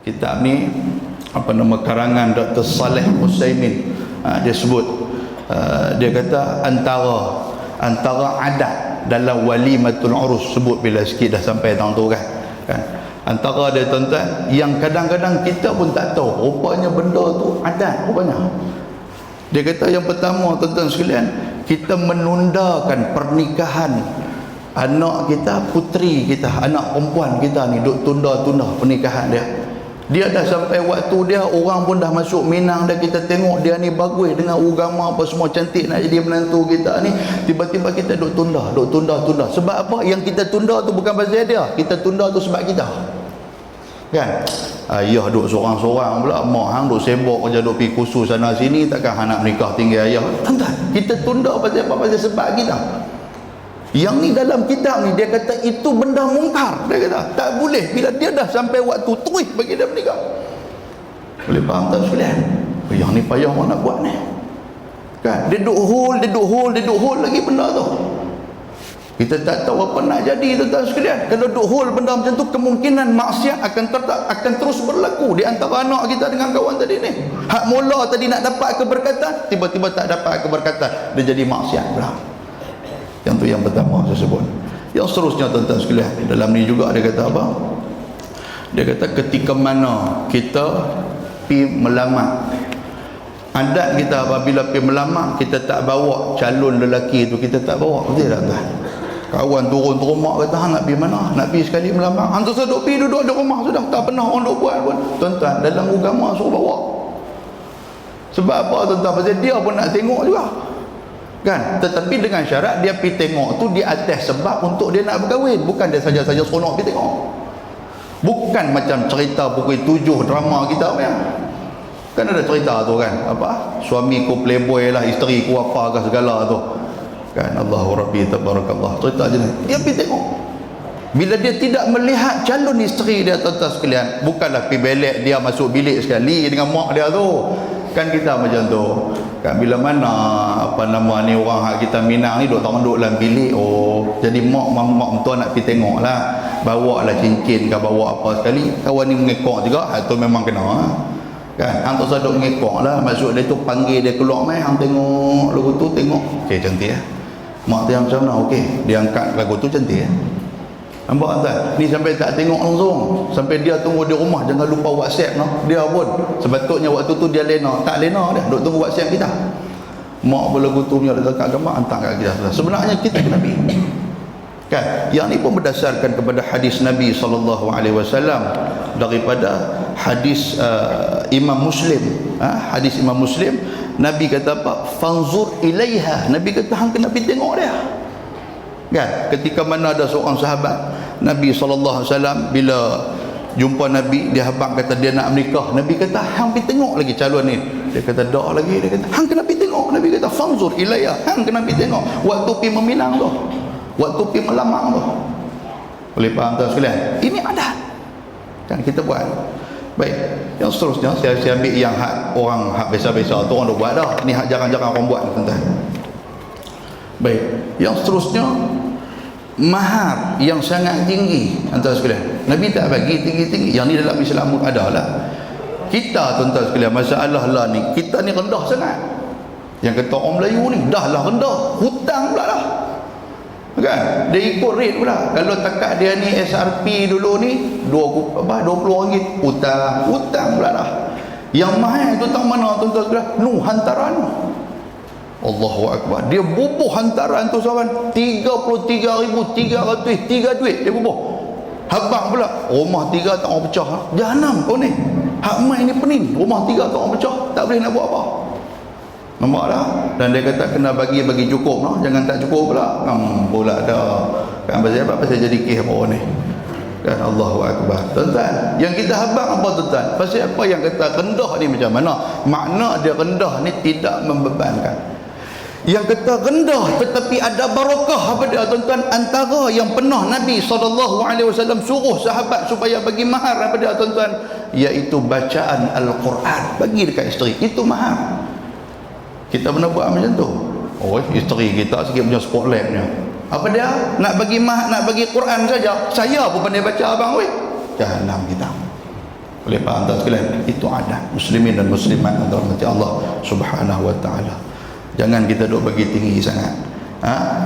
kitab ni apa nama karangan Dr. Saleh Utsaimin. Dia sebut dia kata antara adat dalam walimatul urus, sebut bila sikit dah sampai tahun tu kan. Antara dia tuan-tuan yang kadang-kadang kita pun tak tahu rupanya benda tu adat rupanya. Dia kata yang pertama tuan-tuan sekalian, kita menundakan pernikahan anak kita, puteri kita, anak perempuan kita ni duk tunda-tunda pernikahan dia. Dia dah sampai waktu dia, orang pun dah masuk minang dah, kita tengok dia ni bagus dengan agama apa semua, cantik nak jadi menantu kita ni, tiba-tiba kita duk tunda. Sebab apa? Yang kita tunda tu bukan pasal dia, kita tunda tu sebab kita. Kan? Ayah duk seorang-seorang pula, mak hang duk sibuk kerja, duk pergi kursus sana sini, takkan hang nak menikah tinggal ayah. Tuan-tuan, kita tunda pasal apa? Pasal sebab kita. Yang ni dalam kitab ni dia kata itu benda mungkar. Dia kata tak boleh, bila dia dah sampai waktu terus bagi dia menikah. Boleh faham tak sekalian? Yang ni payah orang nak buat ni. Kan? Dia duk hold lagi benda tu. Kita tak tahu apa nak jadi tuan-tuan sekalian. Kalau duk hold benda macam tu, kemungkinan maksiat akan terus berlaku di antara anak kita dengan kawan tadi ni. Hak mula tadi nak dapat keberkatan, tiba-tiba tak dapat keberkatan, dia jadi maksiat pula. Yang tu yang pertama saya sebut. Yang seterusnya tuan-tuan sekalian, dalam ni juga dia kata apa? Dia kata ketika mana kita pi melamar, adat kita apabila pi melamar, kita tak bawa calon lelaki tu, kita tak bawa. Betul tak tuan? Kawan turun rumah kata hang nak pi mana? Nak pi sekali melamar. Hang tu duduk pi duduk di rumah sudah, tak pernah orang duk buat pun. Tuan-tuan, dalam agama suruh bawa. Sebab apa tuan-tuan? Pasal dia pun nak tengok juga. Kan? Tetapi dengan syarat dia pergi tengok tu di atas sebab untuk dia nak berkahwin, bukan dia saja-saja seronok pergi tengok. Bukan macam cerita pukul 7 drama kita punya. Kan ada cerita tu kan, apa? Suamiku playboy lah, isteri ku apa ke segala tu. Kan, Allahu Rabbi tabarakallah. Cerita je ni. Dia pergi tengok. Bila dia tidak melihat calon isteri dia tuan-tuan sekalian, bukanlah pergi belek dia masuk bilik sekali dengan mak dia tu. Kan kita macam tu. Kan bila mana apa nama ni orang hak kita Minang ni duk dalam bilik, oh jadi mak mentua nak pergi tengok lah, bawa lah cincin ke bawa apa sekali, kawan ni mengekor juga, itu memang kena kan. Hang tak usah duk mengekor lah, maksud dia tu panggil dia keluar mai, hang tengok lagu tu, tengok okey cantik mak tu yang macam mana, okey dia angkat lagu tu cantik nampak tak? Ni sampai tak tengok langsung, sampai dia tunggu di rumah, jangan lupa WhatsApp no. Dia pun sepatutnya waktu tu dia lena, tak lena dia duk tunggu WhatsApp kita. Mak berlagu tu punya dekat gambar hantar kat kita. Sebenarnya kita kena pergi. Kan? Yang ni pun berdasarkan kepada hadis Nabi SAW, daripada hadis Imam Muslim. Hadis Imam Muslim, Nabi kata apa? Fanzur ilaiha. Nabi kata hang kena pergi tengok dia. Kan? Ketika mana ada seorang sahabat Nabi SAW, bila jumpa Nabi, dia habaq kata dia nak menikah. Nabi kata hang pergi tengok lagi calon ni. Dia kata dak lagi. Dia kata hang kena pergi tengok. Nabi kata fanzur ilayya, hang kena pergi tengok waktu pergi meminang tu, waktu pergi melamar tu. Boleh faham tak sekalian? Ini adat kan kita buat. Baik, yang seterusnya saya ambil yang hak orang hak biasa-biasa tu orang dah buat dah. Ini hak jarang-jarang orang buat tuan-tuan. Baik, yang seterusnya mahar yang sangat tinggi tuan-tuan sekalian. Nabi tak bagi tinggi-tinggi. Yang ni dalam Islam adalah kita tuan-tuan sekalian, masalah lah ni, kita ni rendah sangat. Yang kata orang Melayu ni dah lah rendah, hutang pula lah. Kan? Dia ikut rate pula. Kalau takat dia ni SRP dulu ni 20 ringgit, hutang pula lah. Yang mahal tu tahu mana tuan-tuan sekalian? Hantaran. Allahu Akbar. Dia bubuh hantaran tu sahabat 33,300, 3 duit dia bubuh. Habang pula rumah 3 tak orang pecah. Jahanam kau ni. Hak mai ni pening, rumah 3 tak orang pecah, tak boleh nak buat apa. Nampak tak? Dan dia kata kena bagi cukup noh, jangan tak cukup pula. Pula dah. Kan pasal jadi kes apa ni. Kan, Allahu Akbar. Tuan-tuan, yang kita habang apa tuan-tuan? Pasal apa yang kata rendah ni macam mana? Makna dia rendah ni tidak membebankan. Yang kata rendah tetapi ada barakah apa dia tuan-tuan, antara yang pernah Nabi SAW suruh sahabat supaya bagi mahar apa dia tuan-tuan, iaitu bacaan Al-Quran bagi dekat isteri. Itu mahar. Kita pernah buat macam tu. Oh, isteri kita sikit punya spotlightnya. Apa dia? Nak bagi mahar, nak bagi Quran saja. Saya pun pandai baca abang weh. Jahanam kita. Boleh faham tak sekalian? Itu adat muslimin dan muslimat yang dirahmati Allah Subhanahu wa taala. Jangan kita duk bagi tinggi sangat.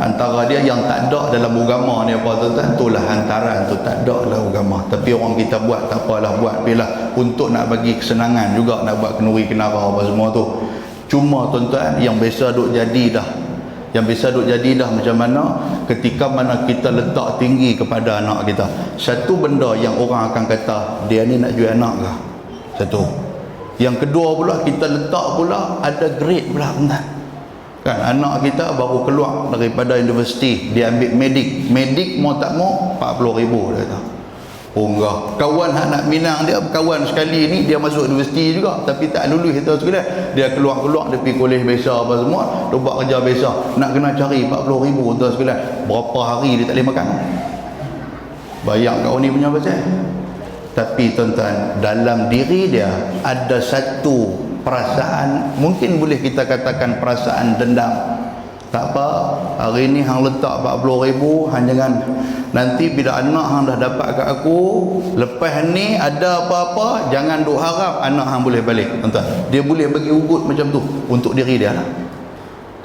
Antara dia yang tak ada dalam agama ni apa tuan-tuan, itulah hantaran tu, tak ada dalam agama. Tapi orang kita buat tak apalah, buat bila untuk nak bagi kesenangan juga, nak buat kenuri kenara apa semua tu. Cuma tuan-tuan, yang biasa duk jadi dah, yang biasa duk jadi dah macam mana ketika mana kita letak tinggi kepada anak kita. Satu benda yang orang akan kata, dia ni nak jual anak ke? Satu. Yang kedua pula, kita letak pula ada grade pula tuan-tuan. Kan anak kita baru keluar daripada universiti, dia ambil medik mau tak mau 40,000 dia kata. Oh enggak, kawan hak nak minang dia, kawan sekali ni dia masuk universiti juga tapi tak lulus kita sekali, dia keluar dia pergi kolej biasa apa semua, dia buat kerja biasa, nak kena cari 40,000 tu sekali, berapa hari dia tak boleh makan. Bayang kau ni punya pasal. Tapi tuan-tuan, dalam diri dia ada satu perasaan, mungkin boleh kita katakan perasaan dendam. Tak apa, hari ni hang letak 40,000, hang jangan nanti bila anak hang dah dapat kat aku, lepas ni ada apa-apa jangan duk harap anak hang boleh balik. Tuan-tuan, dia boleh bagi ugut macam tu untuk diri dia lah.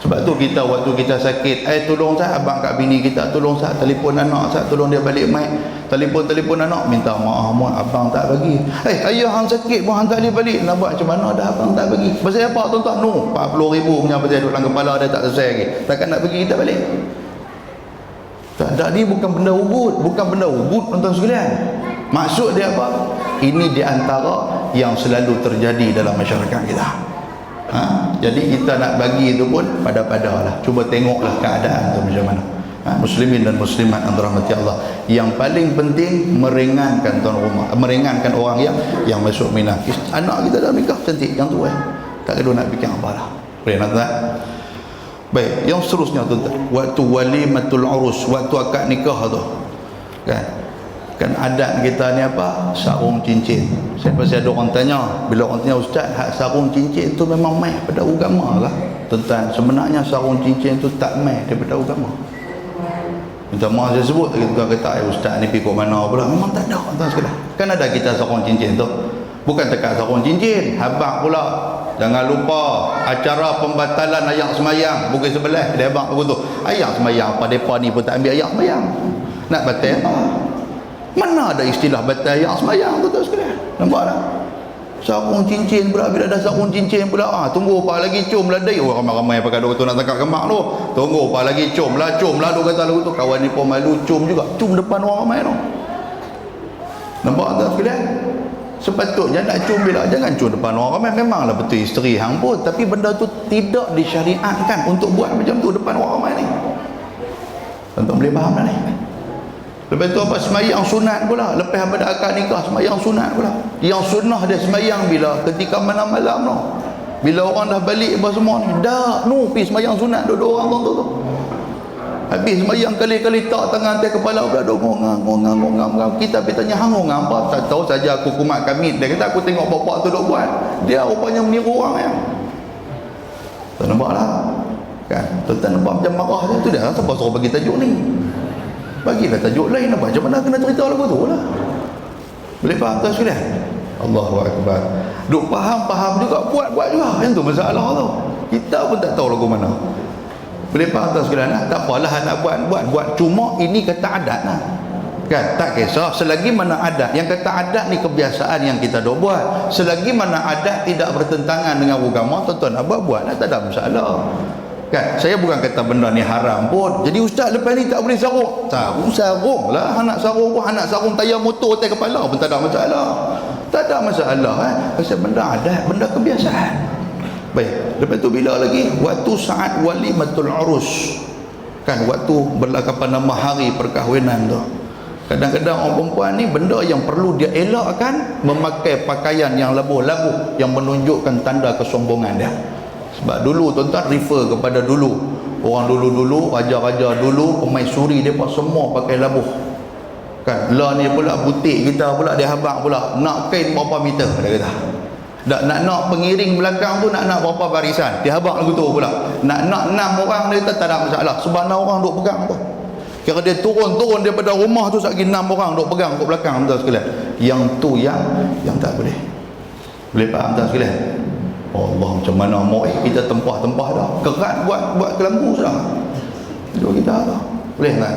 Sebab tu kita waktu kita sakit, tolong saya abang kat bini kita, tolong saya telefon anak saya, tolong dia balik mai. Telefon anak, minta maaf mak abang tak bagi. Ayah hang sakit pun hang tak boleh balik, nak buat macam mana dah abang tak bagi. Pasal apa tuan-tuan? 40,000 punya pasal duduk dalam kepala dia tak selesai lagi, takkan nak bagi kita balik. Tak, ni bukan benda ugut, tuan-tuan sekalian. Maksud dia apa? Ini di antara yang selalu terjadi dalam masyarakat kita. Jadi kita nak bagi itu pun pada-pada lah, cuba tengoklah keadaan tu macam mana. Muslimin dan muslimat yang dirahmati Allah, yang paling penting meringankan tuan rumah, meringankan orang yang masuk minang. Anak kita dah nikah cantik yang tu tak kena nak fikir apa lah. Boleh nak tak? Baik, yang seterusnya tuan-tuan, waktu walimatul urus, waktu akad nikah tu kan adat kita ni apa? Sarung cincin. Saya pasti ada orang tanya, bila orang tanya, ustaz, hak sarung cincin tu memang mai pada agama lah? Tuan-tuan, sebenarnya sarung cincin tu tak mai daripada agama. Minta maaf saya sebut, kita kata ustaz ni pergi kat mana pula, memang tak ada tuan sekalian. Kan ada kita sarung cincin tu, bukan tekat sarung cincin, habaq pula. Jangan lupa acara pembatalan ayat semayang bukit sebelah dia habaq begitu. Ayat semayang apa depa ni pun tak ambil ayat semayang. Nak batal apa? Mana ada istilah batal ayat semayang tu tuan sekalian. Nampak tak? Sarung cincin pula, bila ada sarung cincin pula, tunggu apa lagi, cum lah dia. Ramai-ramai pakai duk tu nak tangkap kemak tu. Tunggu apa lagi, cum lah duk kata lagu tu. Kawan ni pun malu cum juga, cum depan orang ramai tu. Nampak tak sekalian? Sepatutnya nak cum bila, jangan cum depan orang ramai. Memanglah betul isteri hang pun, tapi benda tu tidak disyariatkan untuk buat macam tu depan orang ramai ni. Tuan-tuan boleh faham dah ni? Lepas tu apa, semayang sunat pula. Lepas pada akad nikah, semayang sunat pula. Yang sunnah dia semayang bila? Ketika malam-malam tu, bila orang dah balik apa semua ni, dah pergi semayang sunat dua orang tu. Habis semayang kali-kali tak tangan atas kepala pula, duk ngongang. Kita pergi tanya, hang ngongang apa? Tak tahu saja, aku kumat kami. Dia kata aku tengok bapak tu duk buat, dia rupanya meniru orang ya. Tak nampak lah kan? Tak nampak macam marah dia tu, dia siapa suruh bagi tajuk ni? Bagilah tajuk lain apa, macam mana kena cerita lagu tu lah. Boleh faham tak sekalian? Allahu Akbar. Duk faham juga, buat juga. Yang tu masalah tu, kita pun tak tahu lagu mana. Boleh faham tak sekalian? Tak apalah nak buat. Cuma ini kata adat lah kan, tak kisah. Selagi mana adat, yang kata adat ni kebiasaan yang kita dah buat. Selagi mana adat tidak bertentangan dengan agama, tuan-tuan nak buat lah, tak ada masalah kan. Saya bukan kata benda ni haram pun. Jadi ustaz lepas ni tak boleh sarung. Sarung lah, anak sarung pun, anak sarung tayar motor atas kepala pun tak ada masalah. Tak ada masalah pasal benda adat, benda kebiasaan. Baik, lepas tu bila lagi? Waktu saat walimatul urus kan, waktu berlaku pada nama hari perkahwinan tu. Kadang-kadang orang perempuan ni benda yang perlu dia elakkan, memakai pakaian yang labuh-labuh yang menunjukkan tanda kesombongan dia. Sebab dulu tuan-tuan refer kepada dulu, orang dulu raja-raja dulu, pemaisuri dia pun semua pakai labuh kan. Lah ni pula butik kita pula, dia habaq pula, nak kain berapa meter dia kata. Nak pengiring belakang tu nak berapa barisan, dia habaq lagu tu pula. Nak 6 orang dia kata tak ada masalah, sebab 6 orang duk pegang tu. Kira dia turun daripada rumah tu satgi 6 orang duk pegang kat belakang tuan sekalian. Yang tu yang tak boleh. Boleh faham tuan sekalian? Allah, macam mana mau kita tempah dah. Kerat buat kelambu sudah. Duk kita dah. Boleh tak?